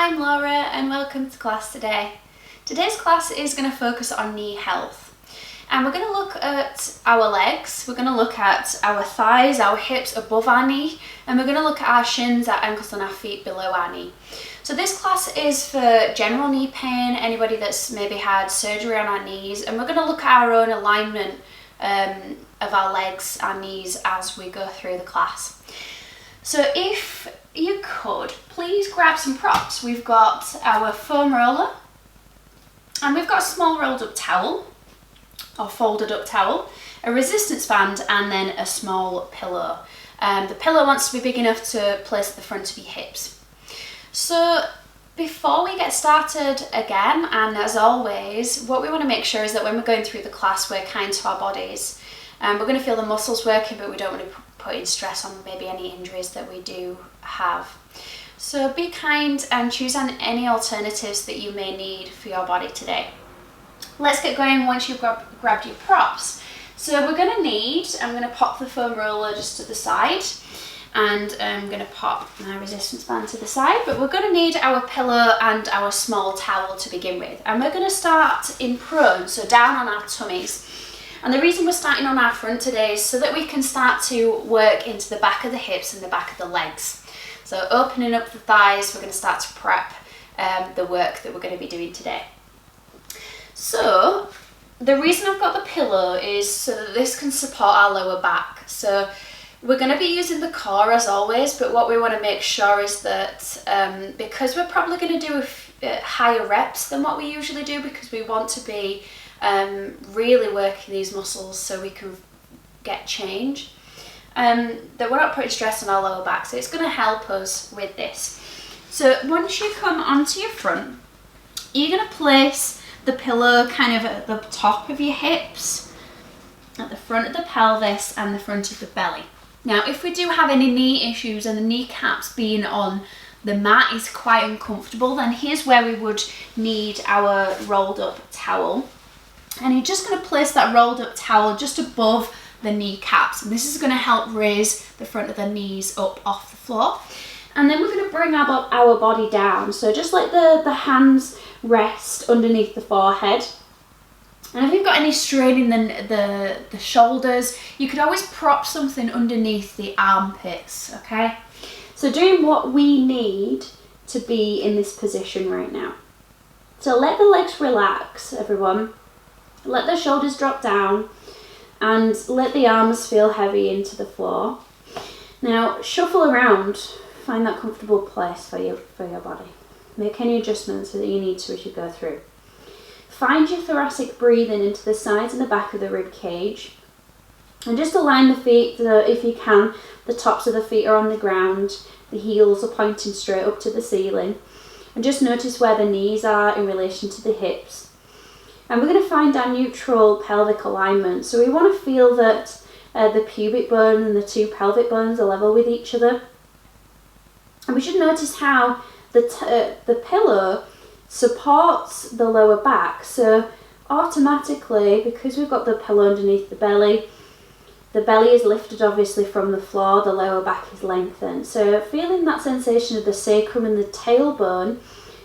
I'm Laura and welcome to class today. Today's class is going to focus on knee health, and we're going to look at our legs, we're going to look at our thighs, our hips above our knee, and we're going to look at our shins, our ankles and our feet below our knee. So this class is for general knee pain, anybody that's maybe had surgery on our knees, and we're going to look at our own alignment of our legs, our knees as we go through the class. So if you could, please grab some props. We've got our foam roller and we've got a small rolled up towel or folded up towel, a resistance band and then a small pillow. The pillow wants to be big enough to place at the front of your hips. So before we get started again, and as always, what we want to make sure is that when we're going through the class, we're kind to our bodies. We're going to feel the muscles working, but we don't want to put in stress on maybe any injuries that we do have. So be kind and choose on any alternatives that you may need for your body today. Let's get going once you've grabbed your props. So we're going to need, I'm going to pop the foam roller just to the side, and I'm going to pop my resistance band to the side, but we're going to need our pillow and our small towel to begin with. And we're going to start in prone, so down on our tummies. And the reason we're starting on our front today is so that we can start to work into the back of the hips and the back of the legs. So opening up the thighs, we're going to start to prep the work that we're going to be doing today. So the reason I've got the pillow is so that this can support our lower back. So we're going to be using the core as always, but what we want to make sure is that because we're probably going to do higher reps than what we usually do, because we want to be really working these muscles so we can get change, that we're not putting stress on our lower back, so it's going to help us with this. So once you come onto your front, you're going to place the pillow kind of at the top of your hips, at the front of the pelvis and the front of the belly. Now if we do have any knee issues and the kneecaps being on the mat is quite uncomfortable, then here's where we would need our rolled up towel. And you're just going to place that rolled up towel just above the kneecaps, and this is going to help raise the front of the knees up off the floor. And then we're going to bring our body down, so just like the hands rest underneath the forehead. And if you've got any strain in the shoulders, you could always prop something underneath the armpits, okay? So doing what we need to be in this position right now. So let the legs relax, everyone. Let the shoulders drop down and let the arms feel heavy into the floor. Now shuffle around, find that comfortable place for your body. Make any adjustments that you need to as you go through. Find your thoracic breathing into the sides and the back of the rib cage. And just align the feet, if you can, the tops of the feet are on the ground, the heels are pointing straight up to the ceiling. And just notice where the knees are in relation to the hips. And we're going to find our neutral pelvic alignment. So we want to feel that the pubic bone and the two pelvic bones are level with each other. And we should notice how the pillow supports the lower back. So automatically, because we've got the pillow underneath the belly is lifted obviously from the floor, the lower back is lengthened. So feeling that sensation of the sacrum and the tailbone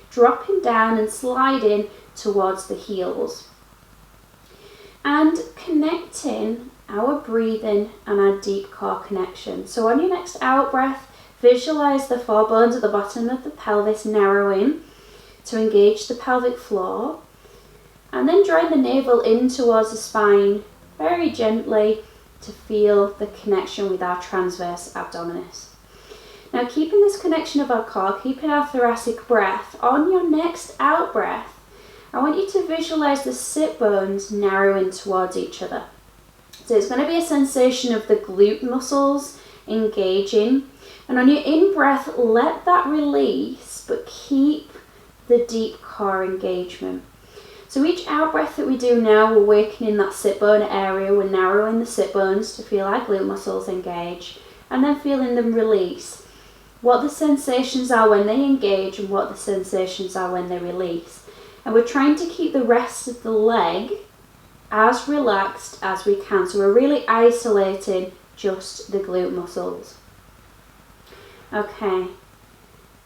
dropping down and sliding towards the heels, and connecting our breathing and our deep core connection. So on your next out breath, visualize the four bones at the bottom of the pelvis narrowing to engage the pelvic floor, and then drawing the navel in towards the spine very gently to feel the connection with our transverse abdominis. Now keeping this connection of our core, keeping our thoracic breath, on your next out breath, I want you to visualize the sit bones narrowing towards each other. So it's going to be a sensation of the glute muscles engaging. And on your in-breath, let that release, but keep the deep core engagement. So each out-breath that we do now, we're awakening that sit bone area. We're narrowing the sit bones to feel our glute muscles engage, and then feeling them release. What the sensations are when they engage and what the sensations are when they release. And we're trying to keep the rest of the leg as relaxed as we can. So we're really isolating just the glute muscles. Okay,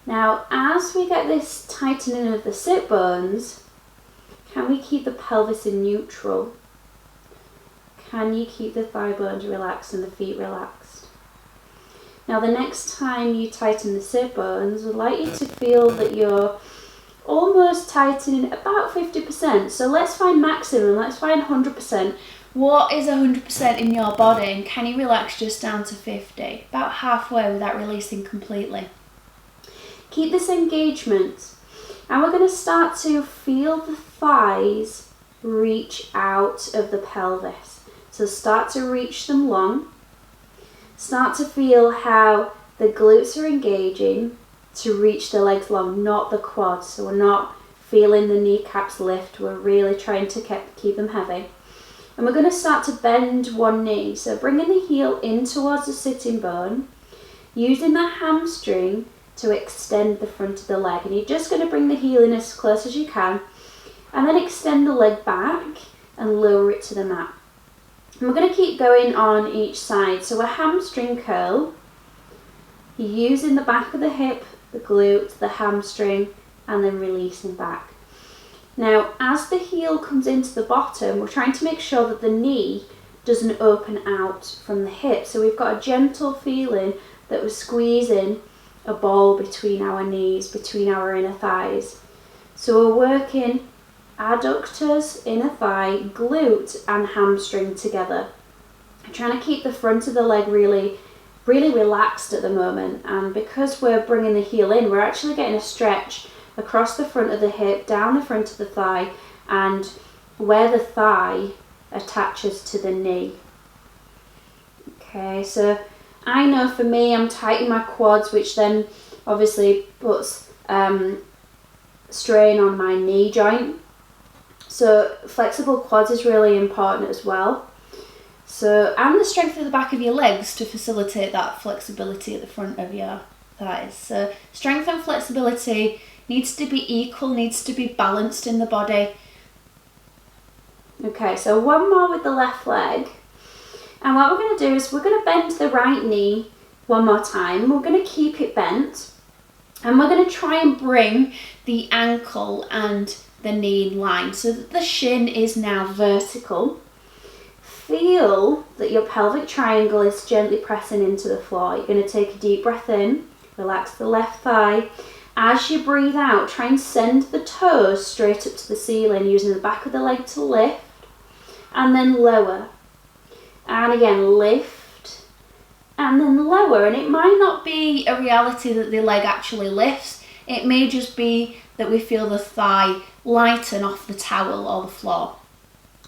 Now, as we get this tightening of the sit bones, can we keep the pelvis in neutral? Can you keep the thigh bones relaxed and the feet relaxed? Now, the next time you tighten the sit bones, I'd like you to feel that you're almost tightening about 50%. So let's find maximum, let's find 100%. What is 100% in your body, and can you relax just down to 50? About halfway without releasing completely. Keep this engagement, and we're going to start to feel the thighs reach out of the pelvis. So start to reach them long. Start to feel how the glutes are engaging to reach the legs long, not the quads. So we're not feeling the kneecaps lift, we're really trying to keep them heavy. And we're going to start to bend one knee. So bringing the heel in towards the sitting bone, using the hamstring to extend the front of the leg. And you're just going to bring the heel in as close as you can, and then extend the leg back and lower it to the mat. And we're going to keep going on each side. So a hamstring curl, you're using the back of the hip, the glute, the hamstring, and then releasing back. Now, as the heel comes into the bottom, we're trying to make sure that the knee doesn't open out from the hip. So we've got a gentle feeling that we're squeezing a ball between our knees, between our inner thighs. So we're working adductors, inner thigh, glute and hamstring together. I'm trying to keep the front of the leg really relaxed at the moment, and because we're bringing the heel in, we're actually getting a stretch across the front of the hip, down the front of the thigh, and where the thigh attaches to the knee. Okay, so I know for me, I'm tightening my quads, which then obviously puts strain on my knee joint. So flexible quads is really important as well. So, and the strength of the back of your legs to facilitate that flexibility at the front of your thighs. So strength and flexibility needs to be equal, needs to be balanced in the body. Okay, so one more with the left leg. And what we're going to do is we're going to bend the right knee one more time. We're going to keep it bent. And we're going to try and bring the ankle and the knee in line so that the shin is now vertical. Feel that your pelvic triangle is gently pressing into the floor. You're going to take a deep breath in, relax the left thigh. As you breathe out, try and send the toes straight up to the ceiling, using the back of the leg to lift, and then lower. And again, lift, and then lower. And it might not be a reality that the leg actually lifts. It may just be that we feel the thigh lighten off the towel or the floor.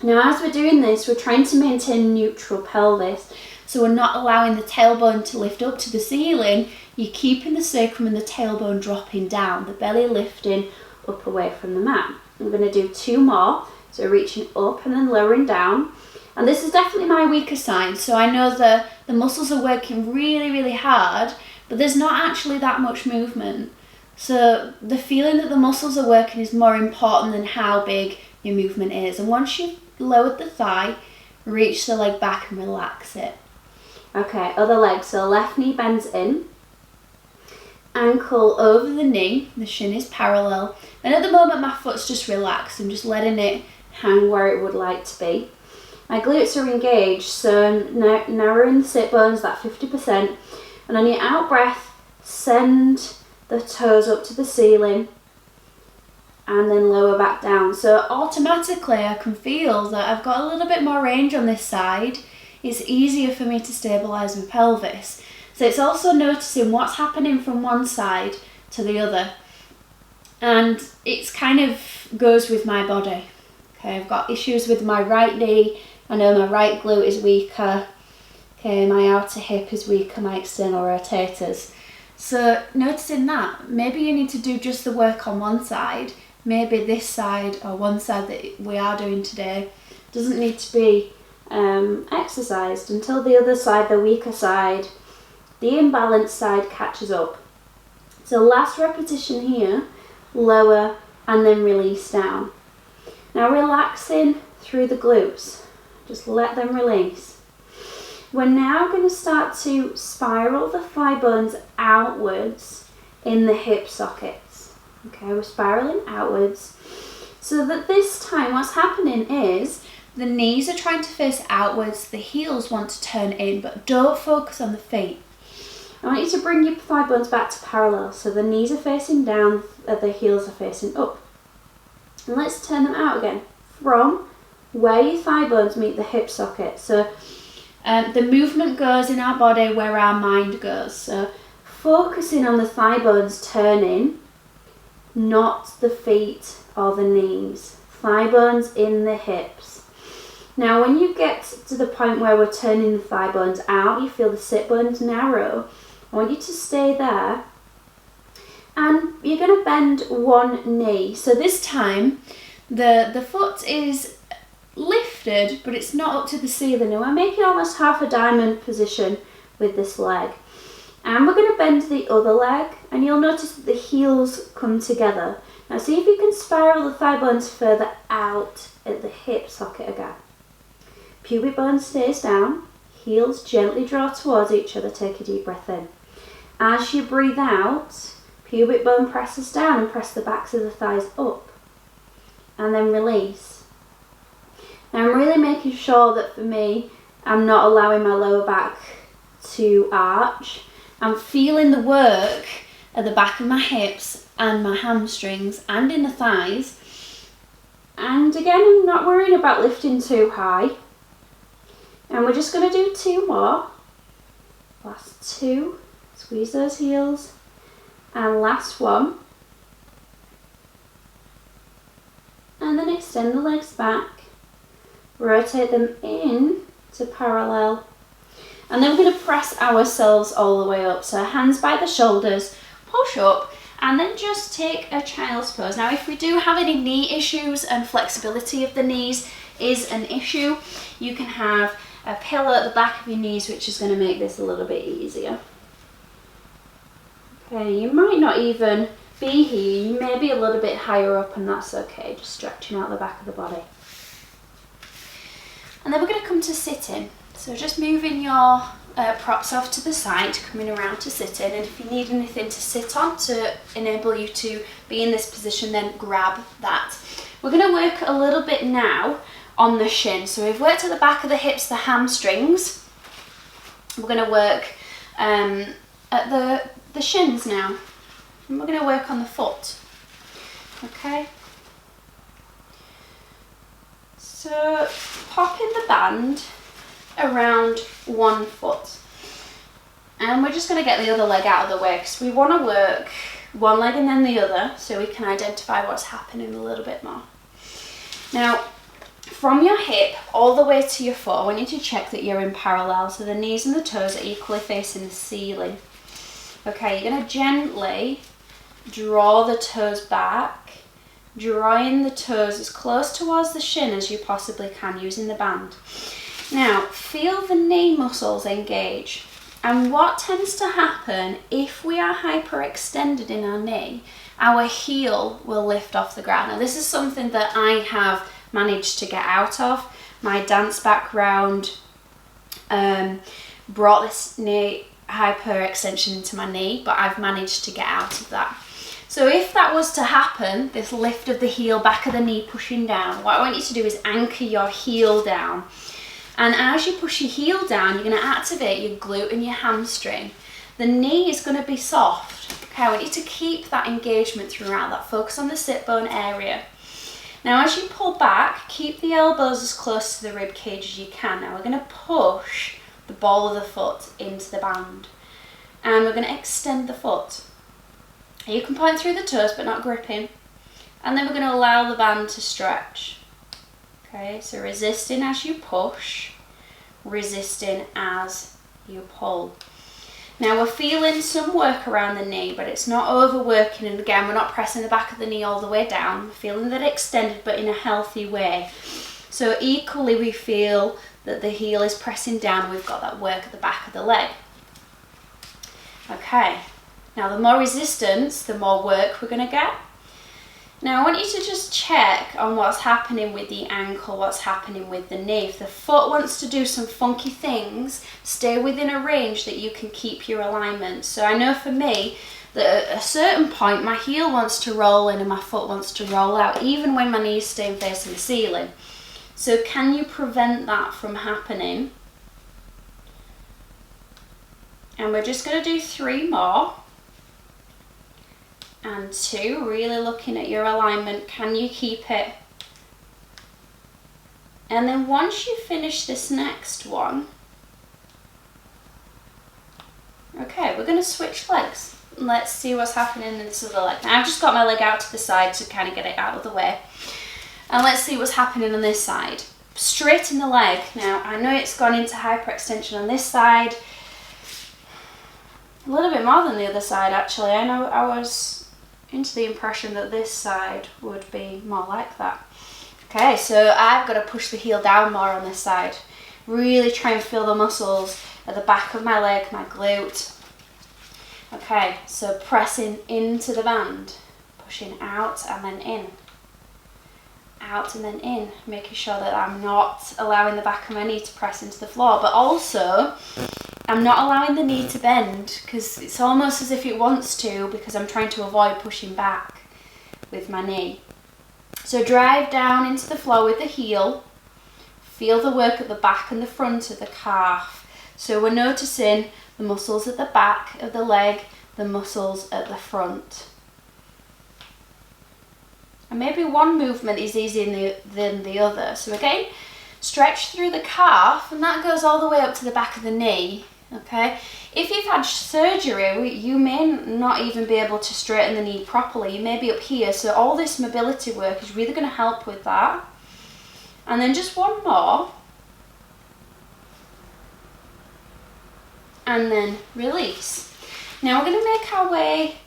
Now, as we're doing this, we're trying to maintain neutral pelvis. So we're not allowing the tailbone to lift up to the ceiling. You're keeping the sacrum and the tailbone dropping down, the belly lifting up away from the mat. I'm going to do two more. So reaching up and then lowering down. And this is definitely my weaker side. So I know the muscles are working really, really hard, but there's not actually that much movement. So the feeling that the muscles are working is more important than how big your movement is. And once you've lowered the thigh, reach the leg back and relax it. Okay, other leg. So left knee bends in, ankle over the knee, the shin is parallel. And at the moment my foot's just relaxed. I'm just letting it hang where it would like to be. My glutes are engaged, so narrowing the sit bones, that 50%. And on your out breath, send the toes up to the ceiling and then lower back down. So automatically I can feel that I've got a little bit more range on this side. It's easier for me to stabilise my pelvis. So it's also noticing what's happening from one side to the other. And it's kind of goes with my body. Okay, I've got issues with my right knee. I know my right glute is weaker. Okay, my outer hip is weaker, my external rotators. So noticing that, maybe you need to do just the work on one side. Maybe this side or one side that we are doing today doesn't need to be exercised until the other side, the weaker side, the imbalanced side catches up. So last repetition here, lower and then release down. Now relaxing through the glutes, just let them release. We're now going to start to spiral the thigh bones outwards in the hip sockets. Okay, we're spiraling outwards. So that this time what's happening is the knees are trying to face outwards, the heels want to turn in, but don't focus on the feet. I want you to bring your thigh bones back to parallel. So the knees are facing down, the heels are facing up. And let's turn them out again from where your thigh bones meet the hip socket. So the movement goes in our body where our mind goes. So focusing on the thigh bones turning, not the feet or the knees. Thigh bones in the hips. Now when you get to the point where we're turning the thigh bones out, you feel the sit bones narrow. I want you to stay there. And you're going to bend one knee. So this time the foot is lifted, but it's not up to the ceiling. And we're making almost half a diamond position with this leg. And we're going to bend the other leg, and you'll notice that the heels come together. Now see if you can spiral the thigh bones further out at the hip socket again. Pubic bone stays down, heels gently draw towards each other, take a deep breath in. As you breathe out, pubic bone presses down and press the backs of the thighs up. And then release. Now I'm really making sure that for me, I'm not allowing my lower back to arch. I'm feeling the work at the back of my hips and my hamstrings and in the thighs. And again, I'm not worrying about lifting too high. And we're just going to do 2 more. Last 2. Squeeze those heels. And last one. And then extend the legs back. Rotate them in to parallel. And then we're going to press ourselves all the way up. So hands by the shoulders, push up, and then just take a child's pose. Now if we do have any knee issues and flexibility of the knees is an issue, you can have a pillow at the back of your knees, which is going to make this a little bit easier. Okay, you might not even be here, you may be a little bit higher up, and that's okay, just stretching out the back of the body. And then we're going to come to sitting. So just moving your props off to the side, coming around to sit in, and if you need anything to sit on to enable you to be in this position, then grab that. We're going to work a little bit now on the shin. So we've worked at the back of the hips, the hamstrings. We're going to work at the shins now. And we're going to work on the foot. Okay. So pop in the band around one foot. And we're just going to get the other leg out of the way because we want to work one leg and then the other so we can identify what's happening a little bit more. Now, from your hip all the way to your foot, I want you to check that you're in parallel, so the knees and the toes are equally facing the ceiling. Okay, you're going to gently draw the toes back, drawing the toes as close towards the shin as you possibly can using the band. Now, feel the knee muscles engage. And what tends to happen if we are hyperextended in our knee, our heel will lift off the ground. Now, this is something that I have managed to get out of. My dance background brought this knee hyperextension into my knee, but I've managed to get out of that. So if that was to happen, this lift of the heel, back of the knee pushing down, what I want you to do is anchor your heel down. And as you push your heel down, you're going to activate your glute and your hamstring. The knee is going to be soft. Okay, I want you to keep that engagement throughout, that focus on the sit bone area. Now as you pull back, keep the elbows as close to the rib cage as you can. Now we're going to push the ball of the foot into the band. And we're going to extend the foot. You can point through the toes but not gripping. And then we're going to allow the band to stretch. Okay, so resisting as you push, resisting as you pull. Now we're feeling some work around the knee, but it's not overworking, and again we're not pressing the back of the knee all the way down. We're feeling that extended but in a healthy way. So equally we feel that the heel is pressing down, we've got that work at the back of the leg. Okay, now the more resistance, the more work we're going to get. Now I want you to just check on what's happening with the ankle, what's happening with the knee. If the foot wants to do some funky things, stay within a range that you can keep your alignment. So I know for me, that at a certain point my heel wants to roll in and my foot wants to roll out, even when my knees stay facing the ceiling. So can you prevent that from happening? And we're just going to do 3 more. And 2, really looking at your alignment, can you keep it? And then once you finish this next one, okay, we're going to switch legs. Let's see what's happening in this other leg. Now I've just got my leg out to the side to kind of get it out of the way. And let's see what's happening on this side. Straighten the leg. Now I know it's gone into hyperextension on this side. A little bit more than the other side actually. I know I was into the impression that this side would be more like that. Okay, so I've got to push the heel down more on this side. Really try and feel the muscles at the back of my leg, my glute. Okay, so pressing into the band, pushing out and then in. Out and then in, making sure that I'm not allowing the back of my knee to press into the floor, but also I'm not allowing the knee to bend because it's almost as if it wants to, because I'm trying to avoid pushing back with my knee. So drive down into the floor with the heel. Feel the work at the back and the front of the calf. So we're noticing the muscles at the back of the leg, the muscles at the front. And maybe one movement is easier than the other. So again, stretch through the calf, and that goes all the way up to the back of the knee. Okay, if you've had surgery, you may not even be able to straighten the knee properly. You may be up here, so all this mobility work is really going to help with that. And then just one more. And then release. Now we're going to make our way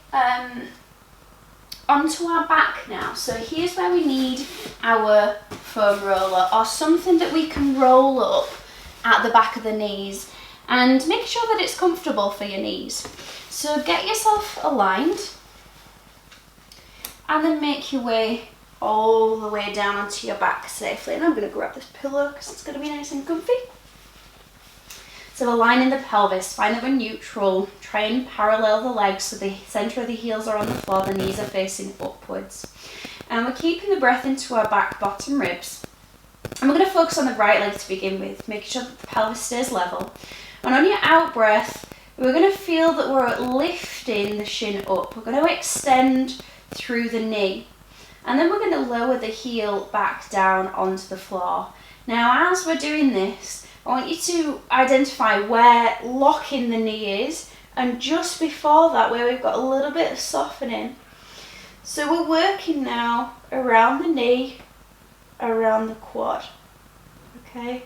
onto our back now. So here's where we need our foam roller or something that we can roll up at the back of the knees. And make sure that it's comfortable for your knees. So get yourself aligned and then make your way all the way down onto your back safely. And I'm going to grab this pillow because it's going to be nice and comfy. So aligning the pelvis, find that we're neutral, try and parallel the legs so the centre of the heels are on the floor, the knees are facing upwards. And we're keeping the breath into our back bottom ribs. And we're going to focus on the right leg to begin with, making sure that the pelvis stays level. And on your out breath, we're going to feel that we're lifting the shin up. We're going to extend through the knee. And then we're going to lower the heel back down onto the floor. Now, as we're doing this, I want you to identify where locking the knee is, and just before that, where we've got a little bit of softening. So we're working now around the knee, around the quad. Okay?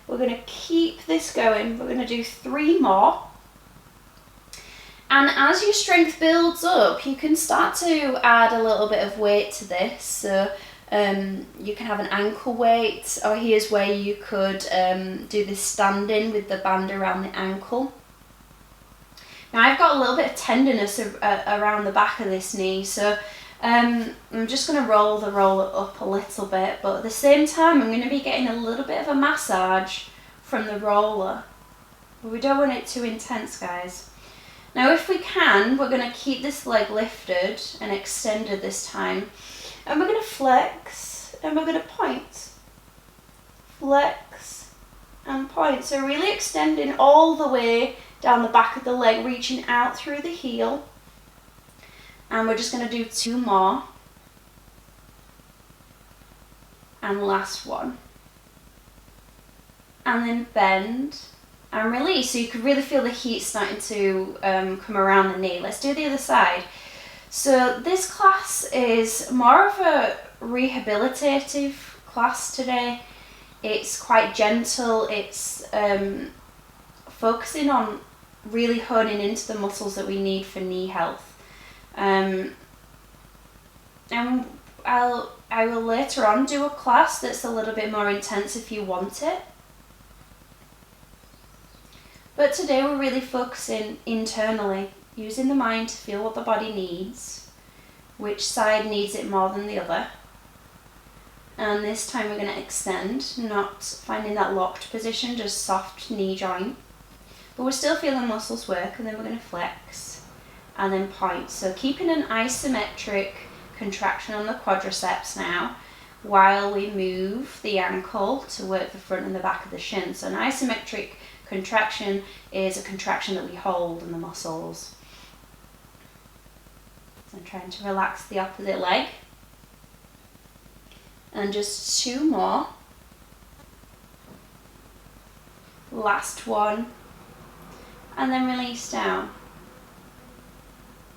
We're going to keep this going. We're going to do 3 more. And as your strength builds up, you can start to add a little bit of weight to this. So you can have an ankle weight, or here's where you could do this standing with the band around the ankle. Now I've got a little bit of tenderness around the back of this knee, so I'm just going to roll the roller up a little bit, but at the same time I'm going to be getting a little bit of a massage from the roller. But we don't want it too intense, guys. Now if we can, we're going to keep this leg lifted and extended this time. And we're going to flex and we're going to point. Flex and point. So really extending all the way down the back of the leg, reaching out through the heel. And we're just going to do 2 more. And last one. And then bend and release. So you can really feel the heat starting to come around the knee. Let's do the other side. So this class is more of a rehabilitative class today. It's quite gentle. It's focusing on really honing into the muscles that we need for knee health. And I will later on do a class that's a little bit more intense if you want it. But today we're really focusing internally, using the mind to feel what the body needs, which side needs it more than the other. And this time we're going to extend, not finding that locked position, just soft knee joint. But we're still feeling muscles work, and then we're going to flex and then point. So keeping an isometric contraction on the quadriceps now, while we move the ankle to work the front and the back of the shin. So an isometric contraction is a contraction that we hold in the muscles. So I'm trying to relax the opposite leg. And just 2 more. Last one. And then release down.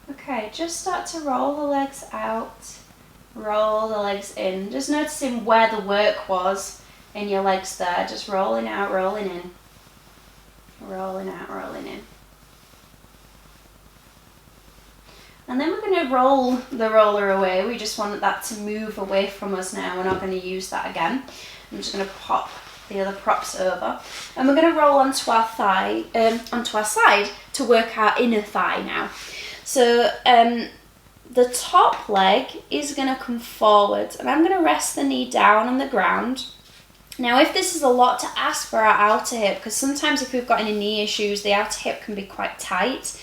Okay, just start to roll the legs out. Roll the legs in. Just noticing where the work was in your legs there. Just rolling out, rolling in. Rolling out, rolling in. And then we're going to roll the roller away. We just want that to move away from us now. We're not going to use that again. I'm just going to pop the other props over. And we're going to roll onto our thigh, onto our side to work our inner thigh now. So the top leg is going to come forward, and I'm going to rest the knee down on the ground. Now, if this is a lot to ask for our outer hip, because sometimes if we've got any knee issues, the outer hip can be quite tight,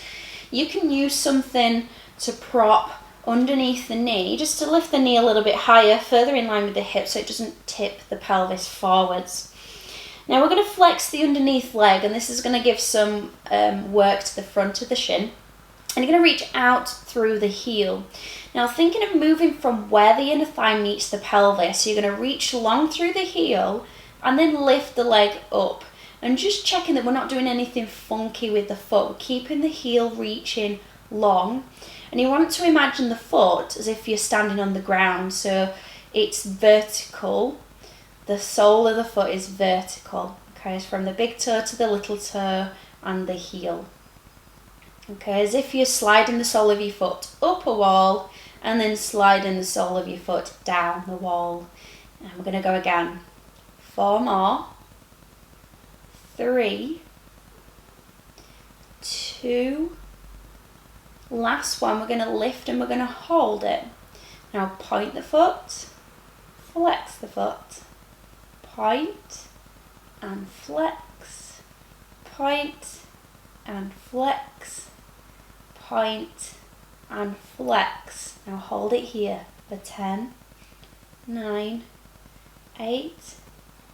you can use something to prop underneath the knee, just to lift the knee a little bit higher, further in line with the hip so it doesn't tip the pelvis forwards. Now we're going to flex the underneath leg, and this is going to give some work to the front of the shin. And you're going to reach out through the heel. Now thinking of moving from where the inner thigh meets the pelvis, so you're going to reach long through the heel and then lift the leg up. And just checking that we're not doing anything funky with the foot. We're keeping the heel reaching long. And you want to imagine the foot as if you're standing on the ground. So it's vertical. The sole of the foot is vertical. Okay, it's from the big toe to the little toe and the heel. Okay, as if you're sliding the sole of your foot up a wall and then sliding the sole of your foot down the wall. And we're going to go again. 4 more. 3. 2. Last one, we're going to lift and we're going to hold it. Now point the foot, flex the foot, point and flex, point and flex, point and flex. Now hold it here for 10, 9, 8,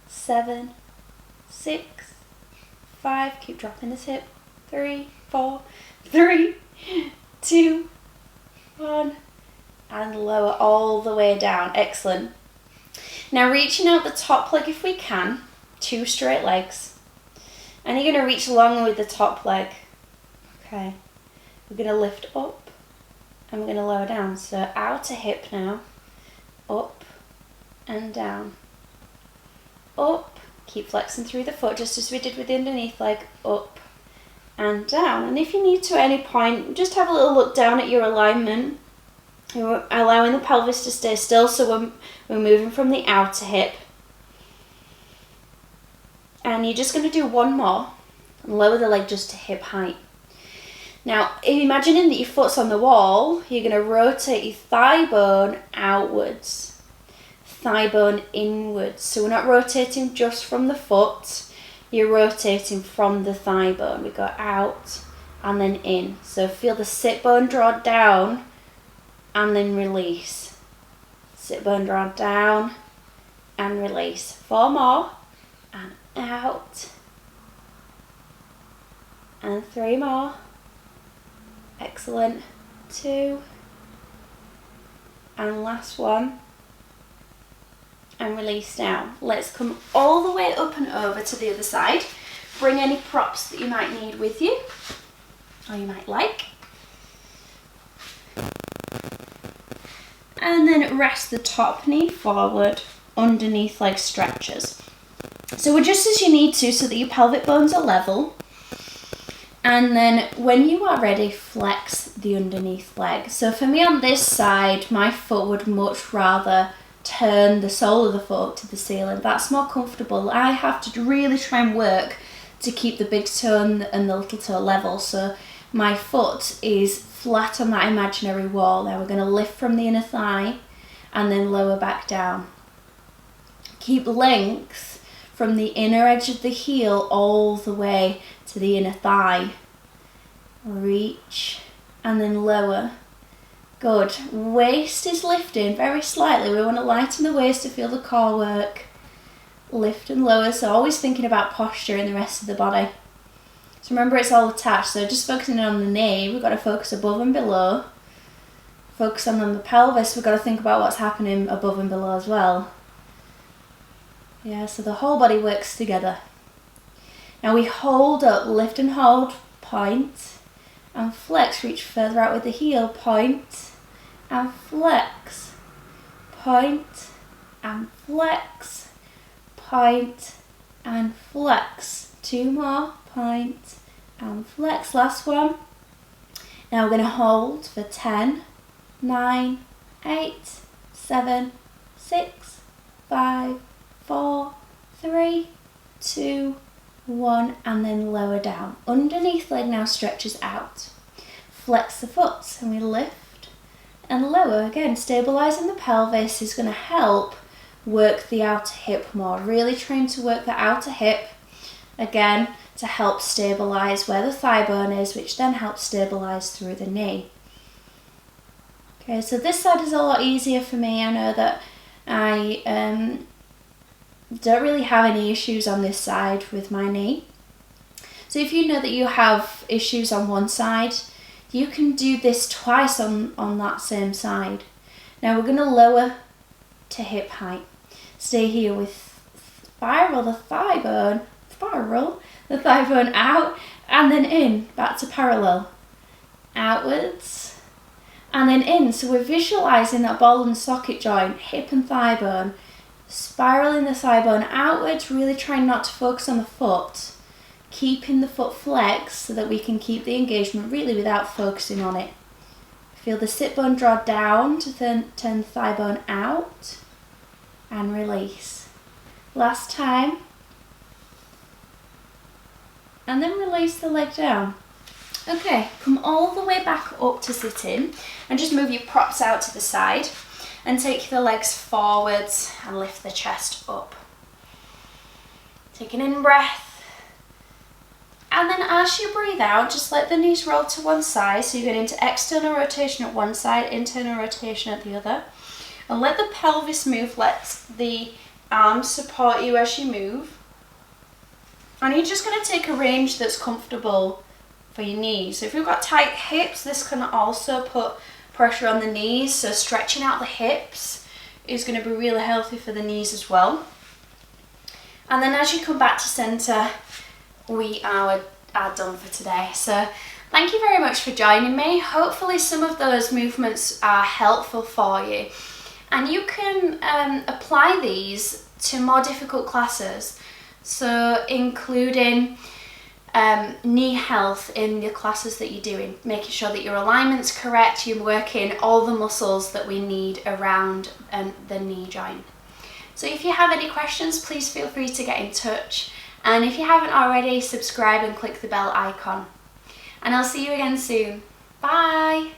7, 6, 5, keep dropping this hip, 3, 4, 3, 2, 1, and lower all the way down. Excellent. Now reaching out the top leg if we can, 2 straight legs, and you're going to reach long with the top leg. Okay, we're going to lift up and we're going to lower down. So outer hip now, up and down, up, keep flexing through the foot just as we did with the underneath leg, up and down. And if you need to at any point, just have a little look down at your alignment. You're allowing the pelvis to stay still, so we're moving from the outer hip. And you're just going to do 1 more and lower the leg just to hip height. Now, imagining that your foot's on the wall, you're going to rotate your thigh bone outwards, thigh bone inwards. So we're not rotating just from the foot, you're rotating from the thigh bone. We go out and then in. So feel the sit bone draw down and then release. Sit bone draw down and release. 4 more and out. And 3 more. Excellent. 2. And last one. And release down. Let's come all the way up and over to the other side. Bring any props that you might need with you, or you might like. And then rest the top knee forward underneath like stretchers. So adjust as you need to so that your pelvic bones are level. And then when you are ready, flex the underneath leg. So for me on this side, my foot would much rather turn the sole of the foot to the ceiling. That's more comfortable. I have to really try and work to keep the big toe and the little toe level. So my foot is flat on that imaginary wall. Now we're going to lift from the inner thigh and then lower back down. Keep length from the inner edge of the heel all the way to the inner thigh. Reach and then lower. Good. Waist is lifting very slightly. We want to lighten the waist to feel the core work. Lift and lower, so always thinking about posture and the rest of the body. So remember, it's all attached, so just focusing on the knee, we've got to focus above and below. Focus on the pelvis, we've got to think about what's happening above and below as well. Yeah, so the whole body works together. Now we hold up, lift and hold, point, and flex, reach further out with the heel, point, and flex, point, and flex, point, and flex. 2 more, point, and flex, last one. Now we're going to hold for 10, 9, 8, 7, 6, 5, 4, 3, 2, 1, and then lower down. Underneath leg now stretches out. Flex the foot, and we lift and lower. Again, stabilising the pelvis is going to help work the outer hip more. Really trying to work the outer hip, again, to help stabilise where the thigh bone is, which then helps stabilise through the knee. Okay, so this side is a lot easier for me. I know that I don't really have any issues on this side with my knee. So if you know that you have issues on one side, you can do this twice on that same side. Now we're going to lower to hip height. Stay here with spiral the thigh bone out, and then in, back to parallel. Outwards, and then in. So we're visualising that ball and socket joint, hip and thigh bone, spiraling the thigh bone outwards, really trying not to focus on the foot, keeping the foot flexed so that we can keep the engagement really without focusing on it. Feel the sit bone draw down to turn the thigh bone out, and release. Last time, and then release the leg down. Okay, come all the way back up to sit in, and just move your props out to the side. And take the legs forwards and lift the chest up. Take an in-breath. And then as you breathe out, just let the knees roll to one side. So you're going into external rotation at one side, internal rotation at the other. And let the pelvis move. Let the arms support you as you move. And you're just going to take a range that's comfortable for your knees. So if you've got tight hips, this can also put pressure on the knees, so stretching out the hips is going to be really healthy for the knees as well. And then as you come back to centre, we are done for today. So thank you very much for joining me. Hopefully some of those movements are helpful for you, and you can apply these to more difficult classes, so including knee health in the classes that you're doing, making sure that your alignment's correct, you're working all the muscles that we need around the knee joint. So if you have any questions, please feel free to get in touch, and if you haven't already, subscribe and click the bell icon, and I'll see you again soon. Bye.